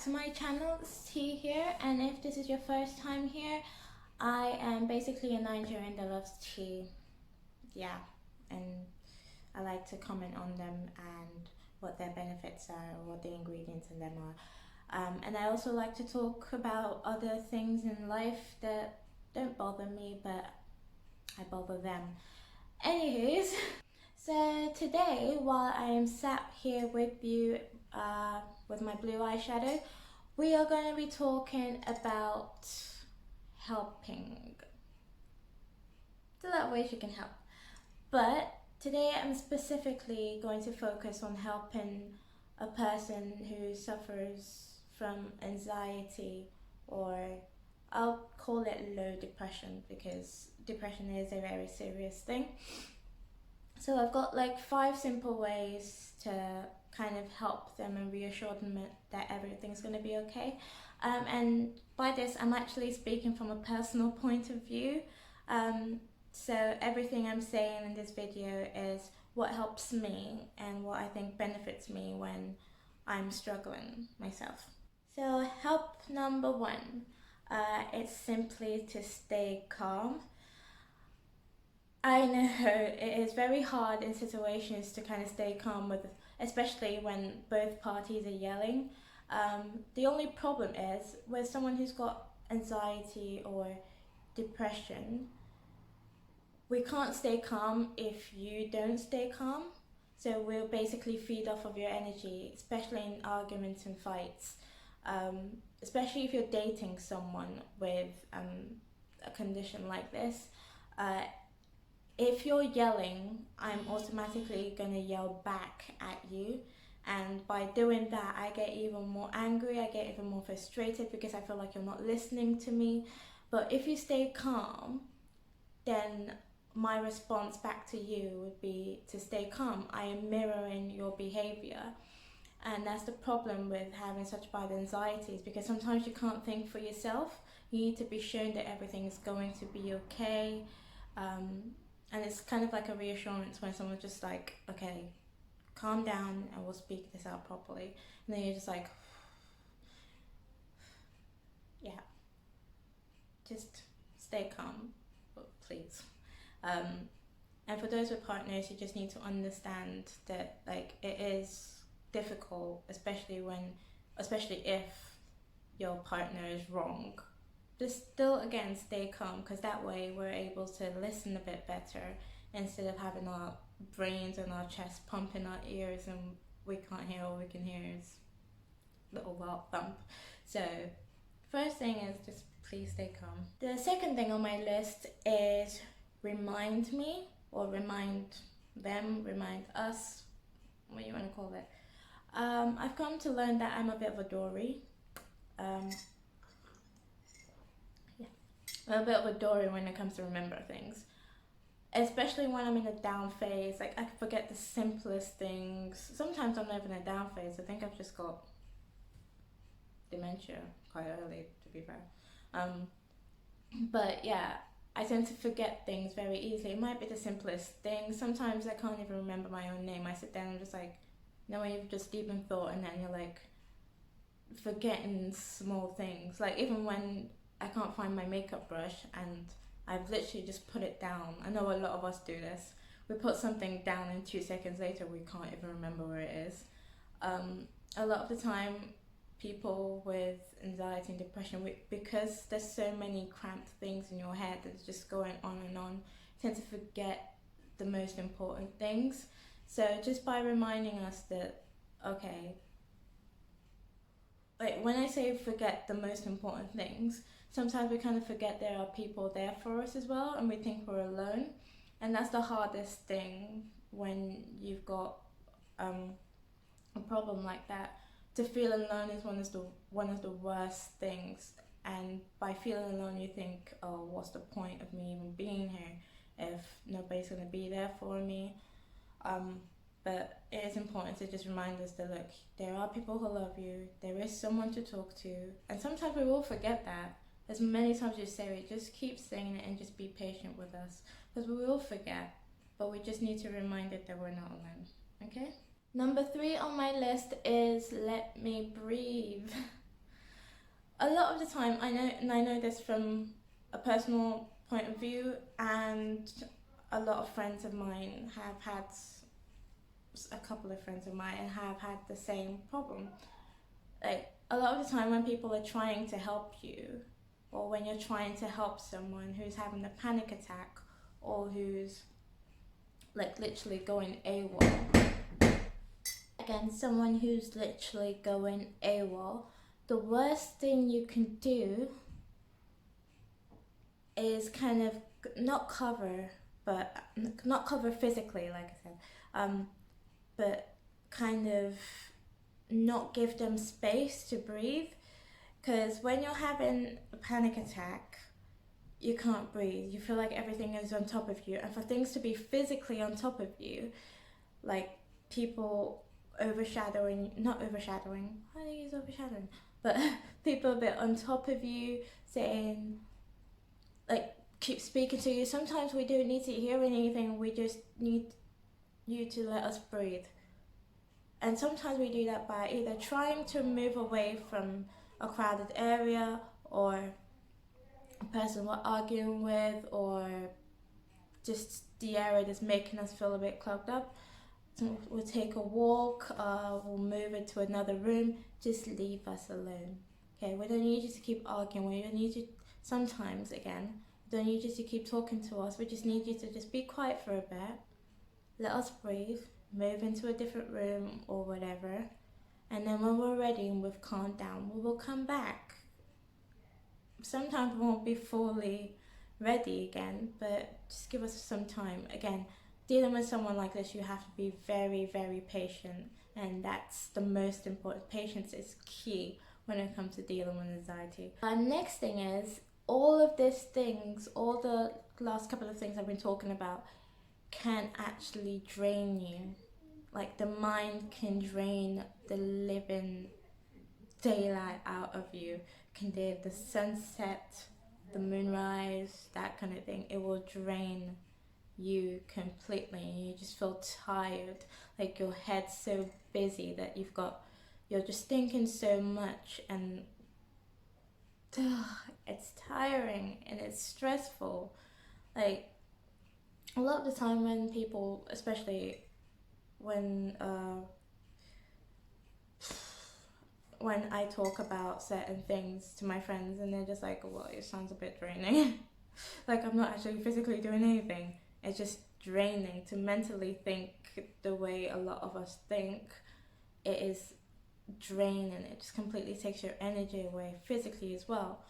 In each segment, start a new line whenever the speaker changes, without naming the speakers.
to my channel. It's T here, and if this is your first time here, I am basically a Nigerian that loves tea. Yeah, and I like to comment on them and what their benefits are, or what the ingredients in them are. And I also like to talk about other things in life that don't bother me, but I bother them. Anyways, so today, while I am sat here with you with my blue eyeshadow, we are going to be talking about helping. There's a lot of ways you can help, but today I'm specifically going to focus on helping a person who suffers from anxiety, or I'll call it low depression, because depression is a very serious thing. So I've got like 5 simple ways to kind of help them and reassure them that everything's going to be okay. And by this, I'm actually speaking from a personal point of view. So everything I'm saying in this video is what helps me and what I think benefits me when I'm struggling myself. So help number 1, it's simply to stay calm. I know it is very hard in situations to kind of stay calm with, especially when both parties are yelling. The only problem is with someone who's got anxiety or depression, we can't stay calm if you don't stay calm. So we'll basically feed off of your energy, especially in arguments and fights. Especially if you're dating someone with a condition like this. If you're yelling, I'm automatically gonna yell back at you, and by doing that I get even more angry, I get even more frustrated because I feel like you're not listening to me. But if you stay calm, then my response back to you would be to stay calm. I am mirroring your behavior, and that's the problem with having such bad anxieties, because sometimes you can't think for yourself. You need to be shown that everything is going to be okay. And it's kind of like a reassurance when someone's just like, okay, calm down and we'll speak this out properly. And then you're just like, yeah, just stay calm, please. And for those with partners, you just need to understand that like it is difficult, especially if your partner is wrong. Just still, again, stay calm, because that way we're able to listen a bit better instead of having our brains and our chest pumping our ears and we can't hear. All we can hear is little loud thump. So first thing is just please stay calm. The second thing on my list is remind me, or remind them, remind us, what you want to call it. I've come to learn that I'm a bit of a dory. I'm a bit of a dory when it comes to remember things, especially when I'm in a down phase. Like, I can forget the simplest things. Sometimes I'm not even in a down phase. I think I've just got dementia quite early, to be fair. But yeah, I tend to forget things very easily. It might be the simplest things. Sometimes I can't even remember my own name. I sit down and just like, you know, when you've just deep in thought and then you're like forgetting small things. Like, even when I can't find my makeup brush and I've literally just put it down. I know a lot of us do this. We put something down and 2 seconds later we can't even remember where it is. A lot of the time, people with anxiety and depression, because there's so many cramped things in your head that's just going on and on, tend to forget the most important things. So just by reminding us that, okay, like when I say forget the most important things, sometimes we kind of forget there are people there for us as well, and we think we're alone. And that's the hardest thing when you've got a problem like that. To feel alone is one of the worst things. And by feeling alone, you think, oh, what's the point of me even being here if nobody's going to be there for me? But it is important to just remind us that, look, there are people who love you, there is someone to talk to, and sometimes we will forget that. As many times you say it, just keep saying it and just be patient with us, because we will forget, but we just need to remind it that we're not alone, okay? Number 3 on my list is let me breathe. a lot of the time, I know, and I know this from a personal point of view, and a lot of friends of mine have had, a couple of friends of mine have had the same problem. Like, a lot of the time when people are trying to help you, or when you're trying to help someone who's having a panic attack, or who's like literally going AWOL, again, someone who's literally going AWOL, the worst thing you can do is kind of not cover, but not cover physically, like I said, but kind of not give them space to breathe. Because when you're having a panic attack, you can't breathe. You feel like everything is on top of you. And for things to be physically on top of you, like people overshadowing, not overshadowing, I think it's overshadowing, but people a bit on top of you, saying, like, keep speaking to you. Sometimes we don't need to hear anything, we just need you to let us breathe. And sometimes we do that by either trying to move away from a crowded area, or a person we're arguing with, or just the area that's making us feel a bit clogged up. So we'll take a walk, we'll move into another room, just leave us alone. Okay, we don't need you to keep arguing, we don't need you, sometimes again, we don't need you to keep talking to us, we just need you to just be quiet for a bit, let us breathe, move into a different room or whatever, and then when we're ready and we've calmed down, we will come back. Sometimes we won't be fully ready again, but just give us some time. Again, dealing with someone like this, you have to be very, very patient, and that's the most important. Patience is key when it comes to dealing with anxiety. Next thing is, all of these things, all the last couple of things I've been talking about, can actually drain you. Like, the mind can drain the living daylight out of you. Can do the sunset, the moonrise, that kind of thing. It will drain you completely. You just feel tired, like your head's so busy that you're just thinking so much, and it's tiring and it's stressful. Like, a lot of the time when people, especially when I talk about certain things to my friends, and they're just like, well, it sounds a bit draining. Like, I'm not actually physically doing anything. It's just draining to mentally think the way a lot of us think. It is draining. It just completely takes your energy away, physically as well.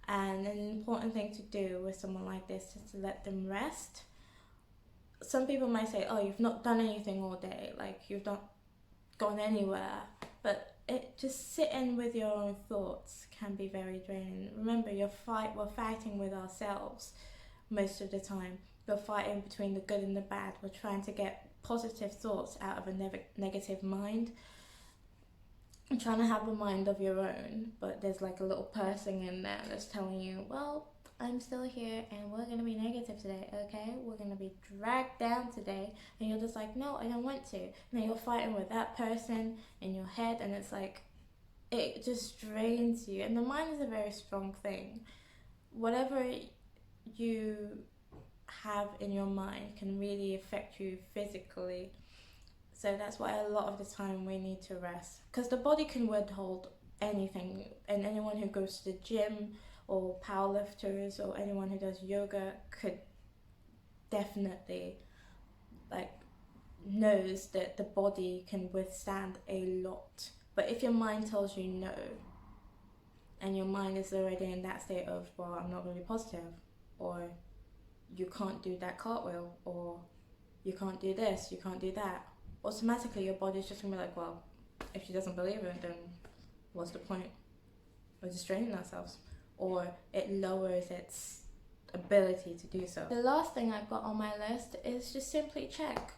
And an important thing to do with someone like this is to let them rest. Some people might say, oh, you've not done anything all day, like you've not gone anywhere. But just sitting with your own thoughts can be very draining. Remember, we're fighting with ourselves most of the time. We're fighting between the good and the bad. We're trying to get positive thoughts out of a negative mind. I'm trying to have a mind of your own, but there's like a little person in there that's telling you, well, I'm still here and we're going to be negative today, okay? We're going to be dragged down today. And you're just like, no, I don't want to. And then you're fighting with that person in your head, and it's like, it just drains you. And the mind is a very strong thing. Whatever you have in your mind can really affect you physically. So that's why a lot of the time we need to rest, because the body can withhold anything. And anyone who goes to the gym, or powerlifters, or anyone who does yoga could definitely, like, knows that the body can withstand a lot. But if your mind tells you no, and your mind is already in that state of, well, I'm not going to be positive, or you can't do that cartwheel, or you can't do this, you can't do that, automatically your body's just going to be like, well, if she doesn't believe it, then what's the point? We're just draining ourselves. Or it lowers its ability to do so. The last thing I've got on my list is just simply check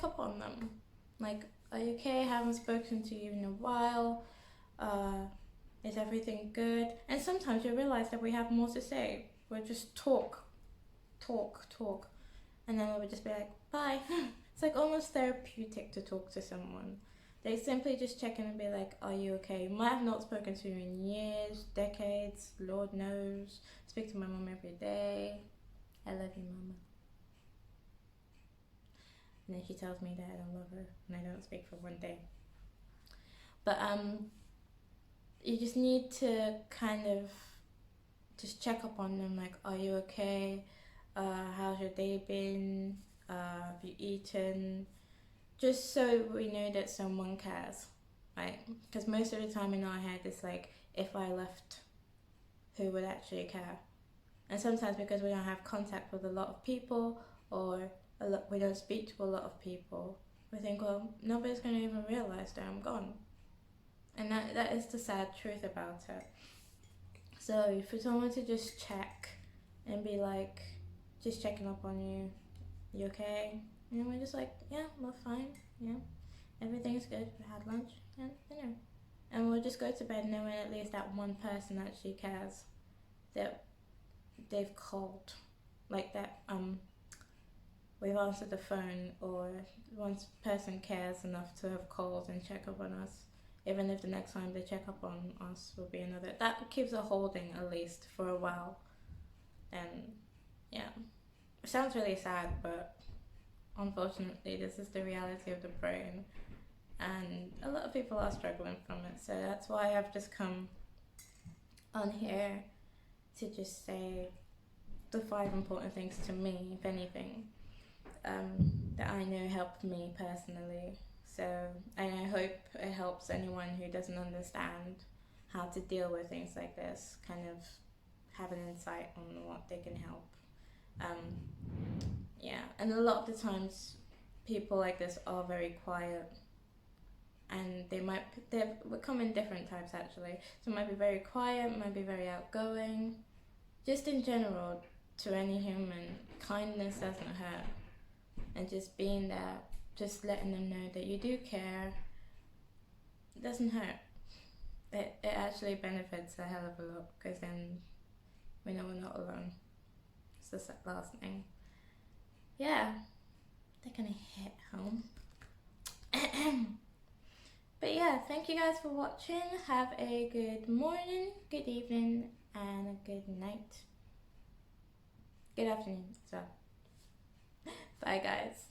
up on them. Like, are you okay? I haven't spoken to you in a while. Is everything good? And sometimes you realize that we have more to say. We'll just talk, and then we'll just be like, bye. It's like almost therapeutic to talk to someone. They simply just check in and be like, are you okay? You might have not spoken to you in years, decades, Lord knows. Speak to my mom every day. I love you, mama. And then she tells me that I don't love her and I don't speak for one day. But you just need to kind of just check up on them, like, are you okay? How's your day been? Have you eaten? Just so we know that someone cares, right? Because most of the time in our head it's like, if I left, who would actually care? And sometimes because we don't have contact with a lot of people, or we don't speak to a lot of people, we think, well, nobody's going to even realize that I'm gone. And that is the sad truth about it. So for someone to just check and be like, just checking up on you, you okay? And we're just like, yeah, we're fine, yeah, everything's good, we had lunch, and and we'll just go to bed knowing at least that one person actually cares, that they've called, like that we've answered the phone, or one person cares enough to have called and check up on us, even if the next time they check up on us will be another. That keeps a holding at least for a while. And yeah, it sounds really sad, but unfortunately this is the reality of the brain, and a lot of people are struggling from it. So that's why I've just come on here to just say the 5 important things to me, if anything, that I know helped me personally. So, and I hope it helps anyone who doesn't understand how to deal with things like this, kind of have an insight on what they can help. Yeah, and a lot of the times people like this are very quiet, and they come in different types actually. So it might be very quiet, might be very outgoing. Just in general, to any human, kindness doesn't hurt. And just being there, just letting them know that you do care, it doesn't hurt. It actually benefits a hell of a lot, because then we know we're not alone. It's the last thing. Yeah, they're gonna hit home. But yeah, thank you guys for watching. Have a good morning, good evening, and a good night. Good afternoon as well. Bye guys.